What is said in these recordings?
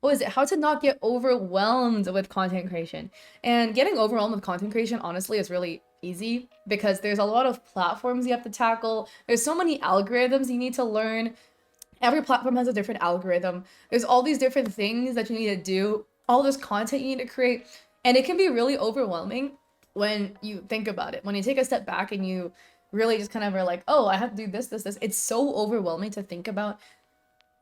what is it? How to not get overwhelmed with content creation. And getting overwhelmed with content creation, honestly, is really easy because there's a lot of platforms you have to tackle. There's so many algorithms you need to learn. Every platform has a different algorithm. There's all these different things that you need to do, all this content you need to create. And it can be really overwhelming when you think about it. When you take a step back and you really just kind of are like, oh, I have to do this, this, this. It's so overwhelming to think about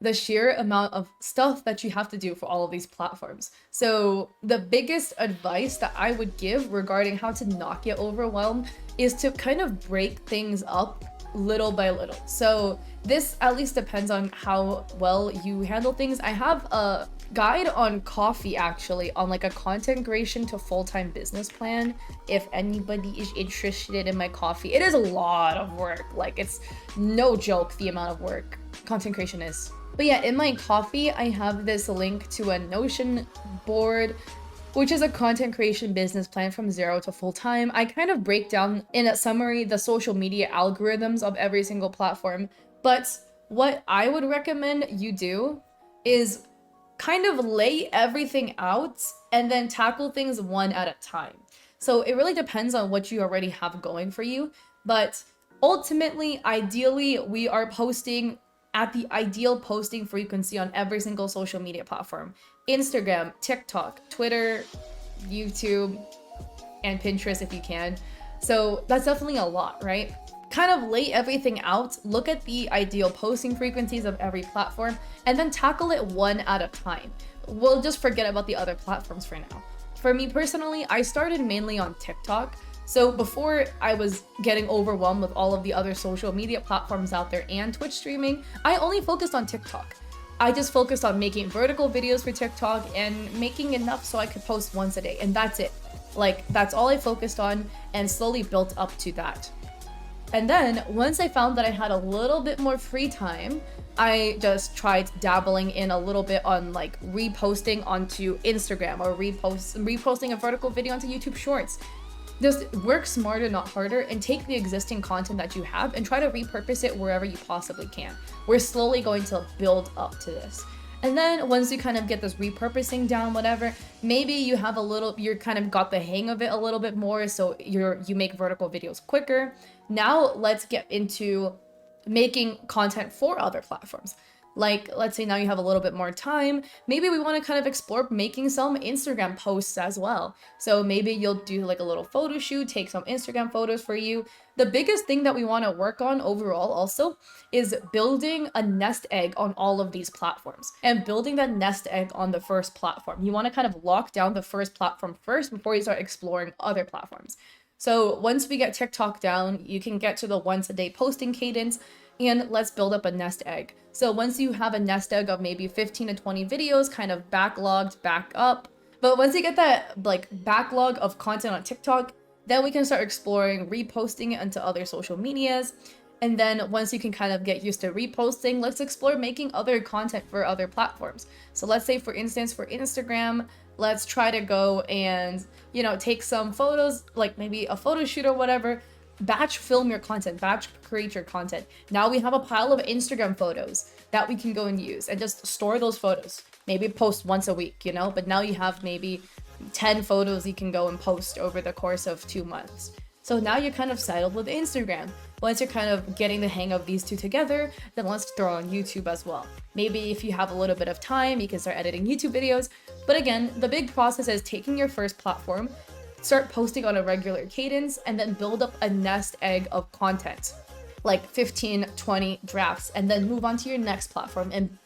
the sheer amount of stuff that you have to do for all of these platforms. So the biggest advice that I would give regarding how to not get overwhelmed is to kind of break things up little by little. So this at least depends on how well you handle things. I have a guide on coffee actually, on like a content creation to full-time business plan. If anybody is interested in my coffee, it is a lot of work. Like, it's no joke the amount of work content creation is. But yeah, in my coffee, I have this link to a Notion board, which is a content creation business plan from zero to full time. I kind of break down in a summary the social media algorithms of every single platform. But what I would recommend you do is kind of lay everything out and then tackle things one at a time. So it really depends on what you already have going for you. But ultimately, ideally, we are posting at the ideal posting frequency on every single social media platform: Instagram, TikTok, Twitter, YouTube, and Pinterest if you can. So that's definitely a lot, right? Kind of lay everything out, look at the ideal posting frequencies of every platform, and then tackle it one at a time. We'll just forget about the other platforms for now. For me personally, I started mainly on TikTok. So before I was getting overwhelmed with all of the other social media platforms out there and Twitch streaming, I only focused on TikTok. I just focused on making vertical videos for TikTok and making enough so I could post once a day, and that's it. Like, that's all I focused on and slowly built up to that. And then once I found that I had a little bit more free time, I just tried dabbling in a little bit on like reposting onto Instagram or reposting a vertical video onto YouTube Shorts. Just work smarter, not harder, and take the existing content that you have and try to repurpose it wherever you possibly can. We're slowly going to build up to this. And then once you kind of get this repurposing down, whatever, maybe you have you're kind of got the hang of it a little bit more, so you make vertical videos quicker. Now let's get into making content for other platforms. Like, let's say now you have a little bit more time. Maybe we want to kind of explore making some Instagram posts as well. So maybe you'll do like a little photo shoot, take some Instagram photos for you. The biggest thing that we want to work on overall also is building a nest egg on all of these platforms and building that nest egg on the first platform. You want to kind of lock down the first platform first before you start exploring other platforms. So once we get TikTok down, you can get to the once a day posting cadence, and let's build up a nest egg. So once you have a nest egg of maybe 15 to 20 videos kind of backlogged back up, but once you get that like backlog of content on TikTok, then we can start exploring reposting it onto other social medias. And then once you can kind of get used to reposting, let's explore making other content for other platforms. So let's say, for instance, for Instagram, let's try to go and, take some photos, like maybe a photo shoot or whatever, batch film your content, batch create your content. Now we have a pile of Instagram photos that we can go and use and just store those photos. Maybe post once a week, but now you have maybe 10 photos you can go and post over the course of 2 months. So now you're kind of settled with Instagram. Once you're kind of getting the hang of these two together, then let's throw on YouTube as well. Maybe if you have a little bit of time, you can start editing YouTube videos. But again, the big process is taking your first platform, start posting on a regular cadence, and then build up a nest egg of content, like 15, 20 drafts, and then move on to your next platform and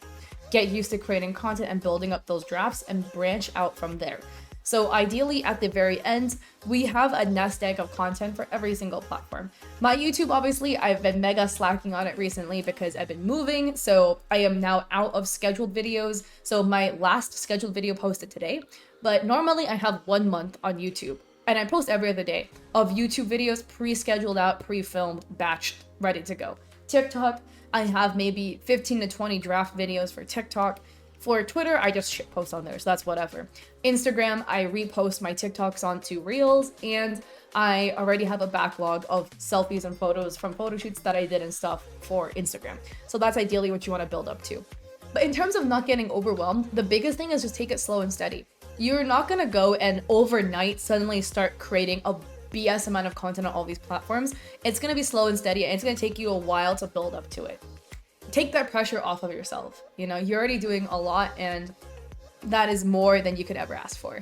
get used to creating content and building up those drafts and branch out from there. So ideally, at the very end, we have a nest egg of content for every single platform. My YouTube, obviously, I've been mega slacking on it recently because I've been moving, so I am now out of scheduled videos. So my last scheduled video posted today, but normally I have 1 month on YouTube, and I post every other day of YouTube videos pre-scheduled out, pre-filmed, batched, ready to go. TikTok, I have maybe 15 to 20 draft videos for TikTok. For Twitter, I just shit post on there, so that's whatever. Instagram, I repost my TikToks onto Reels, and I already have a backlog of selfies and photos from photo shoots that I did and stuff for Instagram. So that's ideally what you want to build up to. But in terms of not getting overwhelmed, the biggest thing is just take it slow and steady. You're not gonna go and overnight suddenly start creating a BS amount of content on all these platforms. It's gonna be slow and steady, and it's gonna take you a while to build up to it. Take that pressure off of yourself. You know, you're already doing a lot, and that is more than you could ever ask for.